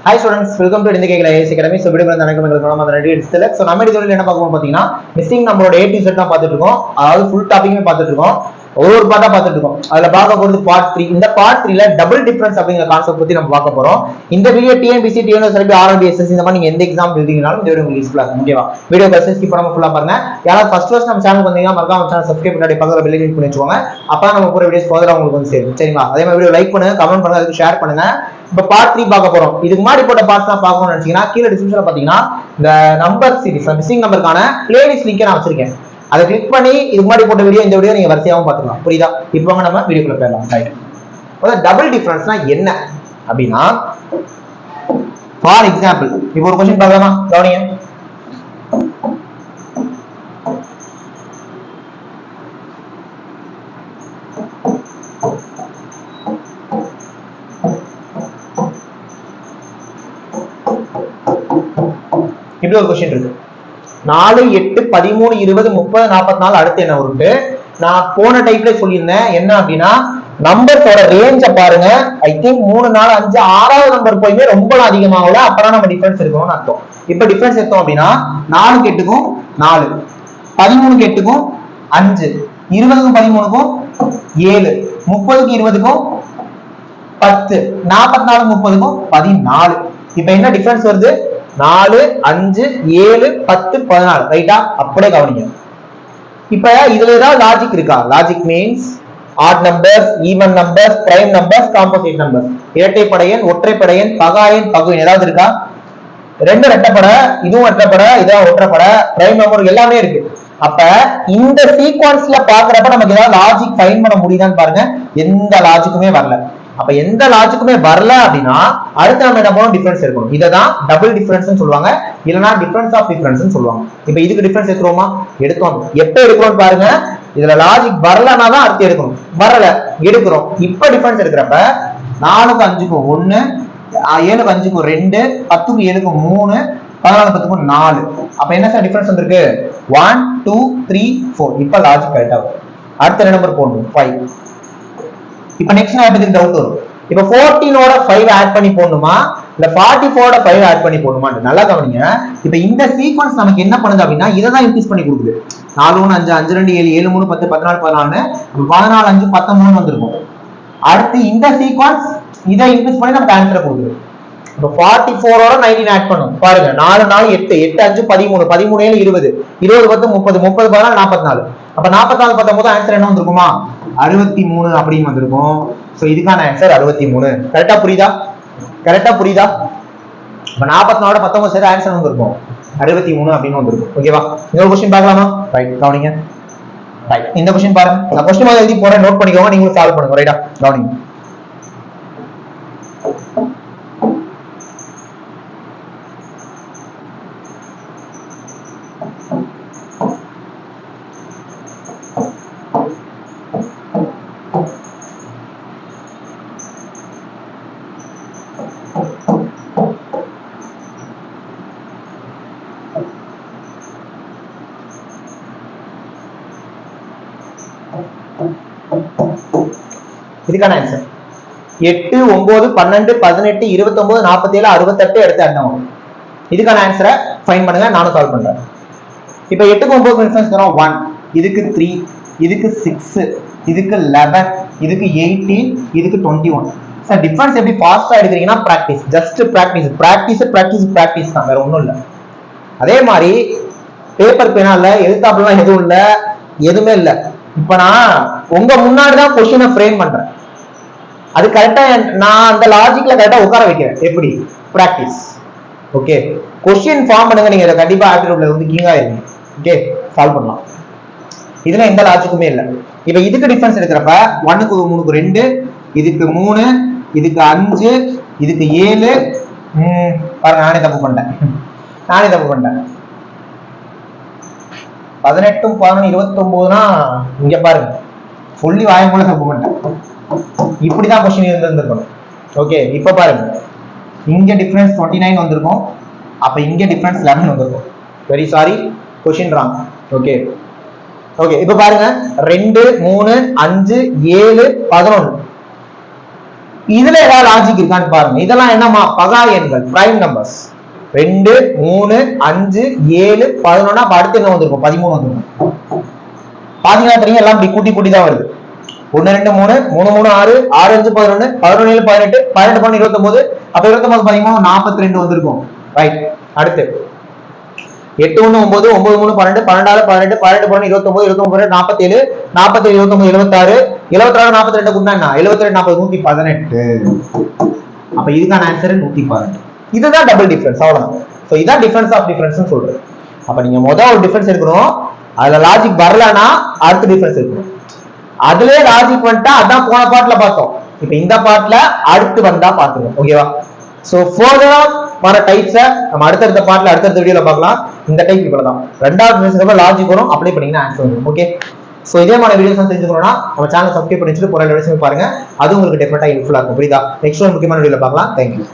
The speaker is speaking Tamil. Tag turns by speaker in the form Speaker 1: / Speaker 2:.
Speaker 1: Hi students, welcome to Indicate IAS Academy. So video so நம்ம இதுல என்ன பார்க்க போறோம் பாத்தீங்கன்னா மிஸ்ஸிங் நம்பரோட A to Z தான் பார்த்துட்டு இருக்கோம். அதாவது ஃபுல் டாபிக்குமே பார்த்துட்டு இருக்கோம். ஒவ்வொரு பார்ட்டா பார்த்துட்டு இருக்கோம். அதுல பார்க்க போறது பார்ட் 3. இந்த பார்ட் 3ல டபுள் டிஃபரன்ஸ் அப்படிங்கிற கான்செப்ட் பத்தி நம்ம பார்க்க போறோம். இந்த video TNPSC, TNSRB, RRB, SSC இந்த மாதிரி நீங்க எந்த எக்ஸாம் எழுதிங்கனாலும் இந்த வீடியோ உங்களுக்கு யூஸ்ஃபுல்லா இருக்கும். ஓகேவா? வீடியோ ஸ்கிப் பண்ணாம ஃபுல்லா பாருங்க. யாராவது ஃபர்ஸ்ட் நம்ம சேனலுக்கு வந்தீங்கன்னா மறக்காம சேனல் சப்ஸ்கிரைப் பண்ணி பக்கத்துல பெல் ஐகான் பண்ணி வச்சுக்கோங்க. அப்பதான் நம்ம போற வீடியோஸ் ஃபர்தரா உங்களுக்கு வந்து சேரும். சரிங்களா? அதே மாதிரி வீடியோ லைக் பண்ணுங்க, கமெண்ட் பண்ணுங்க, அதுக்கு ஷேர் பண்ணுங்க. இப்ப பார்ட் 3 பார்க்க போறோம். இதுக்கு முன்னாடி போட்ட பார்ட்ஸ் தான் பார்க்கணும்னு நினைச்சீங்கன்னா கீழ டிஸ்கிரிப்ஷன்ல பாத்தீங்கன்னா இந்த நம்பர் சீரிஸ் மிஸ்ஸிங் நம்பருக்கான பிளேலிஸ்ட் லிங்க் நான் வச்சிருக்கேன். அதை கிளிக் பண்ணி இதுக்கு முன்னாடி போட்ட வீடியோ இந்த வீடியோ நீங்க வரிசையாவும் பார்த்துக்கலாம். புரியுதா? இப்போ நம்ம வீடியோக்குள்ள போயிடலாம். ரைட். அதாவது டபுள் டிஃபரன்ஸ்னா என்ன அப்படின்னா, ஃபார் எக்ஸாம்பிள் இப்போ ஒரு क्वेश्चन பார்க்கலாமா? கவனிங்க. இப்படி ஒரு क्वेश्चन இருக்கு. 4 8 13 20 30 44 அடுத்து என்ன உருட்டு? நான் போன டைப்ல சொல்லியிருந்தேன் என்ன அப்படின்னா நம்பர்ஸோட ரேஞ்ச பாருங்க. ஐ திங்க் 3 4 5 6வது நம்பர் போயுமே ரொம்ப அதிகமாகல, அப்புறம் நம்ம டிஃபரன்ஸ் எடுக்கணும்னு அர்த்தம். இப்ப டிஃபரன்ஸ் எடுத்தோம் அப்படின்னா 4 க்கு 8க்கும் 4, 13 க்கு 8க்கும் 5, 20 க்கு 13க்கும் 7, 30 க்கு 20க்கும் 10, 44 30க்கும் 14. இப்ப என்ன டிஃபரன்ஸ் வருது? 4 5 7 10 14. ரைட்டா? அப்படியே கவனிங்க. இப்ப இதுல ஏதாவது லாஜிக் இருக்கா? Logic means odd numbers, even numbers, prime numbers, composite numbers, இரட்டைப்படையன், ஒற்றைப்படையன், பகாயன், பகுயன் ஏதாவது இருக்கா? ரெண்டு ரெட்டைப்படை, இதுவும் ரெட்டைப்படை, இதான் ஒற்றைப்படை, பிரைம் நம்பர் எல்லாமே இருக்கு. அப்ப இந்த சீக்வன்ஸ்ல பாக்குறப்ப நமக்கு ஏதாவது லாஜிக் ஃபைண்ட் பண்ண முடியுதான்னு பாருங்க. எந்த லாஜிக்குமே வரல. அப்ப எந்த லாஜிக்குமே வரல அப்படின்னா அடுத்து நம்ம என்ன பண்ணணும்? டிஃபரன்ஸ் எடுக்கணும். இததான் டபுள் டிஃபரன்ஸ் சொல்லுவாங்க, இல்லனா டிஃபரன்ஸ் ஆஃப் டிஃபரன்ஸ் சொல்லுவாங்க. இப்ப இதுக்கு டிஃபரன்ஸ் எடுத்துறோமா? எடுத்தோம். எப்ப எடுக்கிறோம் பாருங்க. இதுல லாஜிக் வரலனா தான் அடுத்து எடுக்கணும். வரல, எடுக்கிறோம். இப்ப டிஃபரன்ஸ் எடுக்கிறப்ப 4 க்கு 5 க்கு 1, 7 க்கு 5 க்கு 2, 10 க்கு 7 க்கு 3, 14 க்கு 10 க்கு 4. அப்ப என்ன சார் டிஃபரன்ஸ் வந்திருக்கு? 1 2 3 4. இப்ப லாஜிக் கரெக்ட்டா வரும். அடுத்த நம்பர் போடணும் 5. இப்ப நெக்ஸ்ட் நான் இதுக்கு டவுட் வரும். இப்ப 14 ஓட 5 ஆட் பண்ணி போடணுமா இல்ல 44 ஓட 5 ஆட் பண்ணி போடணுமா? நல்லா கவனிங்க. இப்ப இந்த சீக்வென்ஸ் நமக்கு என்ன பண்ணுது அப்படின்னா இத தான் இன்க்ரீஸ் பண்ணி கொடுக்குது. 4 1 5 5 2 7 7 3 10 14 14 14 5 13 வந்திருக்கும். அடுத்து இந்த சீக்வென்ஸ் இத இன்க்ரீஸ் பண்ணி நமக்கு ஆன்சர் கொடுக்குது. இப்ப 44 ஓட 19 ஆட் பண்ணும். பாருங்க 4 4 8 8 5 13 13 7 20 20 10 30 30 14 44. அப்ப 44 19 ஆன்சர் என்ன வந்திருக்குமா? 63 அப்படின்னு வந்திருக்கும். சோ இதுக்கான ஆன்சர் 63. கரெக்ட்டா புரியுதா? கரெக்ட்டா புரியுதா? அப்ப 44 ஓட 19 சேர்த்து ஆன்சர் வந்திருக்கும் 63 அப்படின்னு வந்திருக்கும். ஓகேவா? இன்னொரு क्वेश्चन பார்க்கலாமா? ரைட், கவனிங்க. ரைட், இந்த क्वेश्चन பாருங்க. நான் क्वेश्चन மாதிரி எழுதி போறேன், நோட் பண்ணிக்கோங்க, நீங்க சால்வ் பண்ணுங்க. ரைட்டா? கவனிங்க. இதுக்கான ஆன்சர் 8 9 12 18 29 47 68 எடுத்து அண்ணாவும். இதுக்கான ஆன்சரை ஃபைண்ட் பண்ணுங்க, நானும் சால்வ் பண்றேன். இப்போ 8 க்கு 9 டிஃபரன்ஸ் தரோம் 1, இதுக்கு 3, இதுக்கு 6, இதுக்கு 11, இதுக்கு 18, இதுக்கு 21. சார் டிஃபரன்ஸ் எப்படி ஃபாஸ்டா எடுக்கிறீங்கன்னா practice, just practice practice practice practice தான், வேற ஒண்ணும் இல்ல. அதே மாதிரி பேப்பர் பேனா இல்ல, எழுத்தாப்புலாம் எதுவும் இல்ல, எதுவுமே இல்ல. இப்ப நான் உங்க முன்னாடி தான் क्वेश्चனை ஃப்ரேம் பண்றேன். அது கரெக்டா நான் அந்த லாஜிக்ல கரெக்டா உட்கார வைக்கிறேன். எப்படி? பிராக்டிஸ். ஓகே, क्वेश्चन ஃபார்ம் பண்ணுங்க. நீங்க இத கண்டிப்பா ஆப்டிட்யூட்ல வந்து கிங்கா இருங்க. ஓகே, சால்வ் பண்ணலாம். இதுல எந்த லாஜிக்குமே இல்ல. இப்போ இதுக்கு டிஃபரன்ஸ் எடுக்கறப்ப 1 க்கு 3 க்கு 2, இதுக்கு 3, இதுக்கு 5, இதுக்கு 7. பாருங்க, நானே தப்பு பண்ணிட்டேன். 18 11 29னா இங்க பாருங்க, சொல்லி வாயம் போல தப்பு பண்ணிட்டேன். இப்படிதான் क्वेश्चन இருந்திருக்கணும். ஓகே, இப்ப பாருங்க, இங்க டிஃபரன்ஸ் 29 வந்திருக்கும், அப்ப இங்க டிஃபரன்ஸ் 11 வந்திருக்கும். Very sorry, question wrong. Okay okay, இப்ப பாருங்க 2 3 5 7 11. இதுல ஏதாவது லாஜிக் இருக்கான்னு பாருங்க. இதெல்லாம் என்னமா பகா எண்கள், பிரைம் நம்பர்ஸ். 2 3 5 7 11 அப்ப அடுத்து என்ன வந்திருக்கும் 13 வந்திருக்கும். பாத்தீங்கன்னா தெரியும் எல்லாம் இப்படி கூட்டி கூட்டி தான் வருது. 1 2 3 3 3 6 6 5 11 11 7 18 18 11 29 அப்ப 29 13 42 வந்திருக்கும். ரைட். அடுத்து 8 1 9 9 3 12 12 18 12 12 29 29 47 47 29 76 76 42 குண்டா என்ன 72 40 118. அப்ப இதுக்கான ஆன்சர் 118. இதுதான் டபுள் டிஃபரன்ஸ், அவ்வளவுதான். சோ இதான் டிஃபரன்ஸ் ஆஃப் டிஃபரன்ஸ் சொல்றேன். அப்ப நீங்க முதல் ஒரு டிஃபரன்ஸ் எடுக்கணும், அதுல லாஜிக் வரலனா அடுத்த டிஃபரன்ஸ் எடுக்கணும். அதுலயே லாஜிக் வந்துட்டா அதான் போன பார்ட்ல பார்த்தோம். இப்ப இந்த பார்ட்ல அடுத்து வந்தா பாத்துங்க. ஓகேவா? சோ ஃபர்தரா வர டைப்ஸை நம்ம அடுத்த பார்ட்ல அடுத்த வீடியோல பார்க்கலாம். இந்த டைப் இவ்வளவுதான். ரெண்டாவது டிஃபரன்ஸ்க்கு லாஜிக் வரும், அப்ளை பண்ணீங்கன்னா ஆன்சர் வரும். ஓகே. சோ இதே மாதிரி வீடியோஸ் தெரிஞ்சுக்கணும்னா நம்ம சேனல் சப்ஸ்கிரைப் பண்ணி வச்சுட்டு போற வீடியோஸ் பாருங்க. அது உங்களுக்கு டெஃபினட்டா யூஸ்ஃபுல்லா இருக்கும். புரியுதா? நெக்ஸ்ட் ஒரு முக்கியமான வீடியோல பார்க்கலாம். தேங்க்யூ.